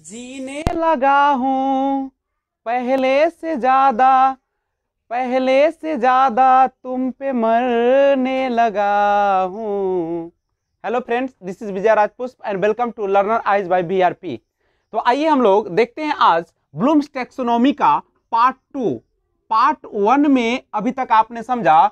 जीने लगा हूँ पहले से ज्यादा तुम पे मरने लगा हूँ। Hello friends, this is Vijay Rajpushp and welcome to learner eyes by BRP. तो आइए हम लोग देखते हैं आज ब्लूम्स टैक्सोनॉमी का पार्ट 2। पार्ट 1 में अभी तक आपने समझा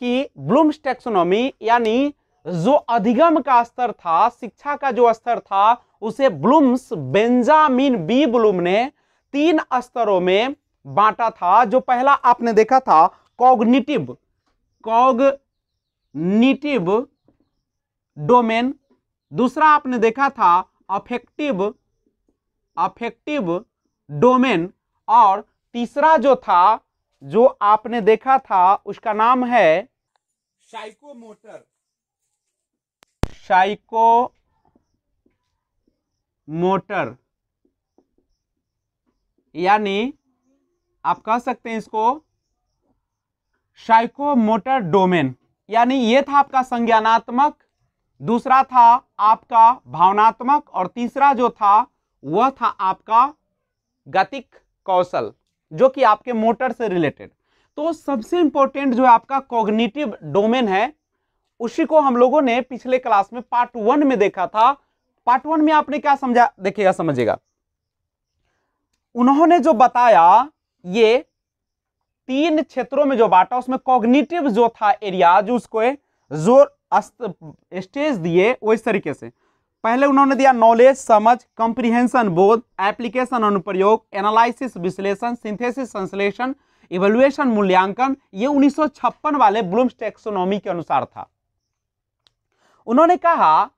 कि ब्लूम्स टैक्सोनॉमी यानी जो अधिगम का स्तर था, शिक्षा का जो स्तर था, उसे ब्लूम्स बेंजामिन बी ब्लूम ने 3 स्तरों में बांटा था। जो पहला आपने देखा था कॉग्निटिव डोमेन, दूसरा आपने देखा था अफेक्टिव डोमेन, और तीसरा जो था जो आपने देखा था उसका नाम है साइकोमोटर यानी आप कह सकते हैं इसको साइकोमोटर डोमेन। यानी ये था आपका संज्ञानात्मक, दूसरा था आपका भावनात्मक, और तीसरा जो था वह था आपका गतिक कौशल, जो कि आपके मोटर से रिलेटेड। तो सबसे इंपॉर्टेंट जो है आपका कॉग्निटिव डोमेन है, उसी को हम लोगों ने पिछले क्लास में पार्ट 1 में देखा था। पार्ट 1 में आपने क्या समझा, देखिएगा समझिएगा। उन्होंने जो बताया ये 3 क्षेत्रों में जो बांटा, उसमें कॉग्निटिव जो था एरिया, जो उसको जो स्टेज दिए वो इस तरीके से। पहले उन्होंने दिया नॉलेज समझ, कंप्रीहेंशन बोध, एप्लीकेशन अनुप्रयोग, एनालिसिस विश्लेषण, सिंथेसिस संश्लेषण, इवैल्यूएशन मूल्यांकन। ये 1956 वाले ब्लूम्स टैक्सोनॉमी के अनुसार था। उन्होंने कहा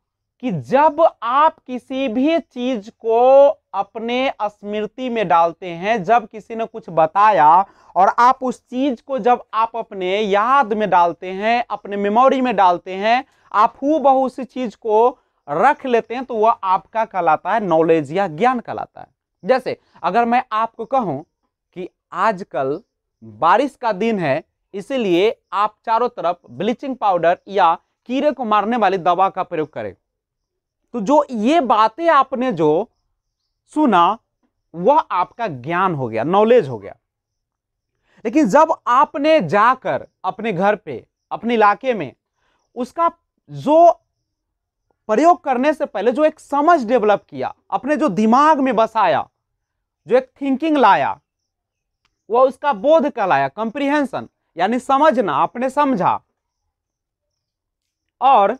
कि जब आप किसी भी चीज को अपने स्मृति में डालते हैं, जब किसी ने कुछ बताया और आप उस चीज को जब आप अपने याद में डालते हैं, अपने मेमोरी में डालते हैं, आप हूबहू उसी चीज को रख लेते हैं, तो वह आपका कहलाता है नॉलेज या ज्ञान कहलाता है। जैसे अगर मैं आपको कहूं कि आजकल बारिश का दिन है, इसलिए आप चारों तरफ ब्लीचिंग पाउडर या कीड़े को मारने वाली दवा का प्रयोग करें, तो जो ये बातें आपने जो सुना वह आपका ज्ञान हो गया, नॉलेज हो गया। लेकिन जब आपने जाकर अपने घर पे, अपने इलाके में उसका जो प्रयोग करने से पहले जो एक समझ डेवलप किया, अपने जो दिमाग में बसाया, जो एक थिंकिंग लाया, वह उसका बोध कहलाया, कंप्रीहेंशन यानी समझना, आपने समझा। और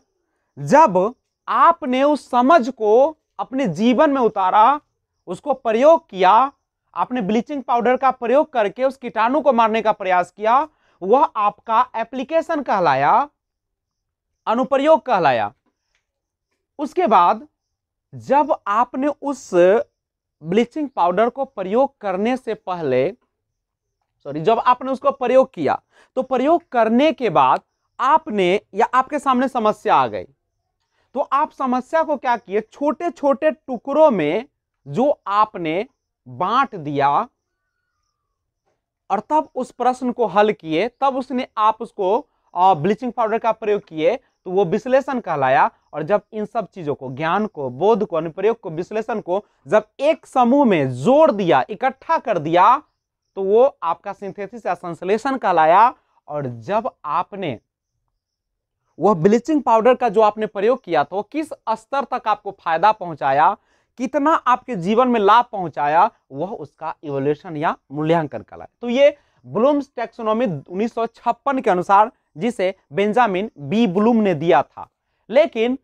जब आपने उस समझ को अपने जीवन में उतारा, उसको प्रयोग किया, आपने ब्लीचिंग पाउडर का प्रयोग करके उस कीटाणु को मारने का प्रयास किया, वह आपका एप्लीकेशन कहलाया, अनुप्रयोग कहलाया। उसके बाद जब आपने उस ब्लीचिंग पाउडर को प्रयोग करने से पहले, जब आपने उसको प्रयोग किया, तो प्रयोग करने के बाद आपने या आपके सामने समस्या आ गई, तो आप समस्या को क्या किए, छोटे छोटे टुकड़ों में जो आपने बांट दिया और तब उस प्रश्न को हल किए, तब आप उसको ब्लीचिंग पाउडर का प्रयोग किए, तो वो विश्लेषण कहलाया। और जब इन सब चीजों को, ज्ञान को, बोध को, अनुप्रयोग को, विश्लेषण को जब एक समूह में जोड़ दिया, इकट्ठा कर दिया, तो वो आपका सिंथेसिस या संश्लेषण कहलाया। और जब आपने वह ब्लीचिंग पाउडर का जो आपने प्रयोग किया तो किस स्तर तक आपको फायदा पहुंचाया, कितना आपके जीवन में लाभ पहुंचाया, वह उसका इवैल्यूएशन या मूल्यांकन कहलाया। तो ये ब्लूम्स टैक्सोनॉमी 1956 के अनुसार, जिसे बेंजामिन बी ब्लूम ने दिया था। लेकिन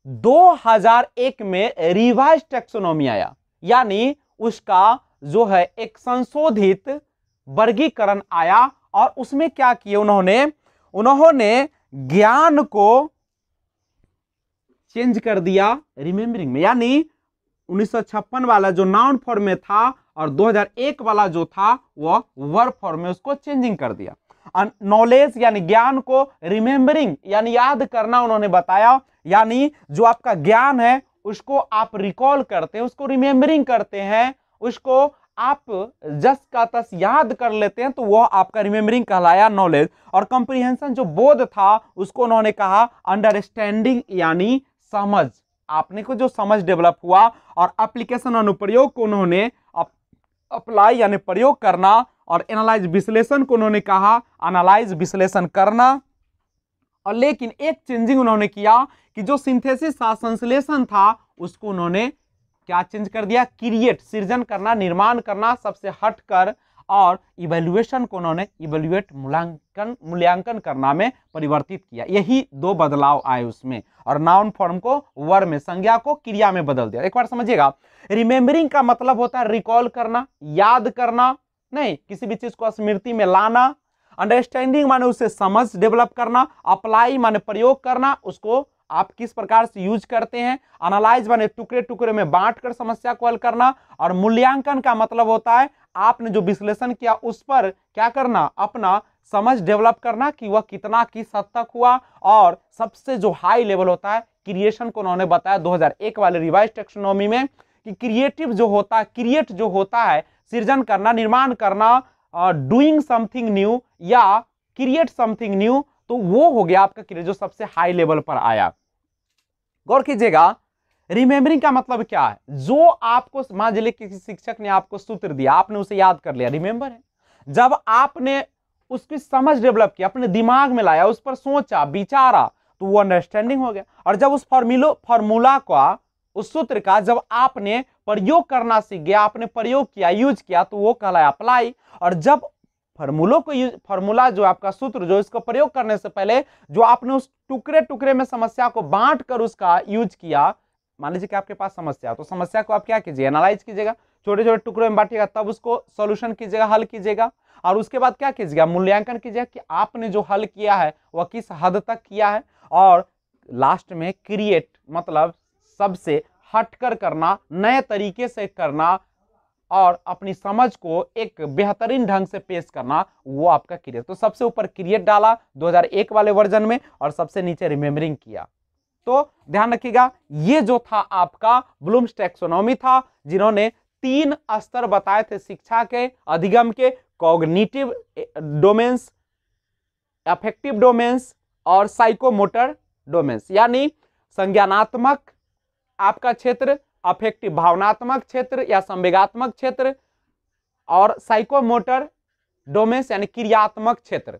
2001 में रिवाइज टैक्सोनॉमी आया, यानी उसका जो है एक संशोधित वर्गीकरण आया। और उसमें क्या किया उन्होंने ज्ञान को चेंज कर दिया रिमेम्बरिंग में, यानी 1956 वाला जो नाउन फॉर्म में था और 2001 वाला जो था वह वर्ब फॉर्म में उसको चेंजिंग कर दिया। नॉलेज यानी ज्ञान को रिमेम्बरिंग यानी याद करना उन्होंने बताया, यानी जो आपका ज्ञान है उसको आप रिकॉल करते हैं, उसको रिमेम्बरिंग करते हैं, उसको आप जस का तस याद कर लेते हैं, तो वह आपका रिमेम्बरिंग कहलाया, नॉलेज। और कंप्रीहेंशन जो बोध था उसको उन्होंने कहा अंडरस्टैंडिंग यानी समझ, आपने को जो समझ डेवलप हुआ और एप्लीकेशन अनुप्रयोग को उन्होंने अप्लाई यानी प्रयोग करना, और एनालाइज विश्लेषण को उन्होंने कहा एनालाइज विश्लेषण करना। और लेकिन एक चेंजिंग उन्होंने किया कि जो सिंथेसिस था, संश्लेषण था, उसको उन्होंने क्या चेंज कर दिया, क्रिएट सृजन करना, निर्माण करना सबसे हटकर, और इवैल्यूएशन को उन्होंने इवैल्यूएट मूल्यांकन करना में परिवर्तित किया। यही दो बदलाव आए उसमें, और नाउन फॉर्म को वर्ब में, संज्ञा को क्रिया में बदल दिया। एक बार समझिएगा, रिमेंबरिंग का मतलब होता है रिकॉल करना, याद करना, नहीं किसी भी चीज को स्मृति में लाना। अंडरस्टैंडिंग माने उसे समझ डेवलप करना, अप्लाई माने प्रयोग करना, उसको आप किस प्रकार से यूज करते हैं। एनालाइज माने टुकड़े टुकड़े में बांटकर समस्या को हल करना, और मूल्यांकन का मतलब होता है आपने जो विश्लेषण किया उस पर क्या करना, अपना समझ डेवलप करना कि वह कितना किस हद तक हुआ। और सबसे जो हाई लेवल होता है क्रिएशन को उन्होंने बताया 2001 वाले रिवाइज टेक्सोनॉमी में कि क्रिएटिव जो होता है, क्रिएट जो होता है सृजन करना, निर्माण करना, डूइंग समथिंग न्यू या क्रिएट समथिंग न्यू, तो वो हो गया आपका क्रिएट जो सबसे हाई लेवल पर आया। गौर कीजिएगा, रिमेंबरिंग का मतलब क्या है, जो आपको मान लीजिए किसी शिक्षक ने आपको सूत्र दिया, आपने उसे याद कर लिया, रिमेंबर है। जब आपने उसकी समझ डेवलप की, अपने दिमाग में लाया, उस पर सोचा विचारा, तो वो अंडरस्टैंडिंग हो गया। और जब उस फॉर्मूला का, उस सूत्र का जब आपने प्रयोग करना सीख गया, आपने प्रयोग किया, यूज किया, तो वो कहलाया अप्लाई। और जब फॉर्मूला जो आपका सूत्र जो इसको प्रयोग करने से पहले जो आपने उस टुकड़े टुकड़े में समस्या को बांट कर उसका यूज किया, मान लीजिए कि आपके पास समस्या, तो समस्या को आप क्या कीजिए, एनालाइज कीजिएगा, छोटे छोटे टुकड़ों में बांटिएगा, तब उसको सॉल्यूशन कीजिएगा, हल कीजिएगा। और उसके बाद क्या कीजिएगा, मूल्यांकन कीजिएगा कि आपने जो हल किया है वह किस हद तक किया है। और लास्ट में क्रिएट मतलब सबसे हटकर करना, नए तरीके से करना, और अपनी समझ को एक बेहतरीन ढंग से पेश करना, वो आपका क्रिएट। तो सबसे ऊपर क्रिएट डाला 2001 वाले वर्जन में, और सबसे नीचे रिमेंबरिंग किया। तो ध्यान रखिएगा, ये जो था आपका ब्लूम्स टैक्सोनॉमी था, जिन्होंने 3 स्तर बताए थे शिक्षा के, अधिगम के, कॉग्निटिव डोमेन्स, अफेक्टिव डोमेन्स और साइकोमोटर डोमेन्स, यानी संज्ञानात्मक आपका क्षेत्र, अफेक्टिव भावनात्मक क्षेत्र या संवेगात्मक क्षेत्र, और साइकोमोटर डोमेन्स यानी क्रियात्मक क्षेत्र।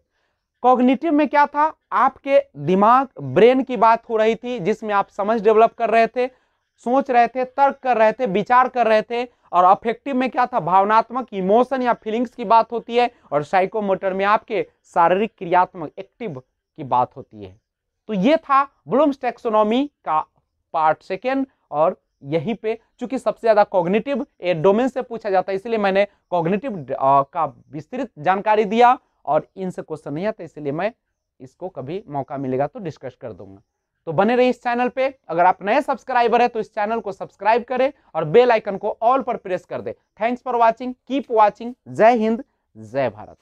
कॉग्निटिव में क्या था, आपके दिमाग ब्रेन की बात हो रही थी, जिसमें आप समझ डेवलप कर रहे थे, सोच रहे थे, तर्क कर रहे थे, विचार कर रहे थे। और अफेक्टिव में क्या था, भावनात्मक इमोशन या फीलिंग्स की बात होती है। और साइकोमोटर में आपके शारीरिक क्रियात्मक एक्टिव की बात होती है। तो ये था ब्लूम्स टैक्सोनॉमी का पार्ट 2। और यहीं पे चूंकि सबसे ज्यादा कॉग्निटिव डोमेन से पूछा जाता है, इसलिए मैंने कॉग्निटिव का विस्तृत जानकारी दिया, और इनसे क्वेश्चन नहीं आता, इसलिए मैं इसको कभी मौका मिलेगा तो डिस्कस कर दूंगा। तो बने रहिए इस चैनल पे। अगर आप नए सब्सक्राइबर है तो इस चैनल को सब्सक्राइब करें और बेल आइकन को ऑल पर प्रेस कर दे। Thanks for watching, keep watching. Jai Hind, जय भारत।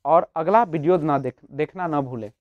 और अगला वीडियो देखना ना भूले।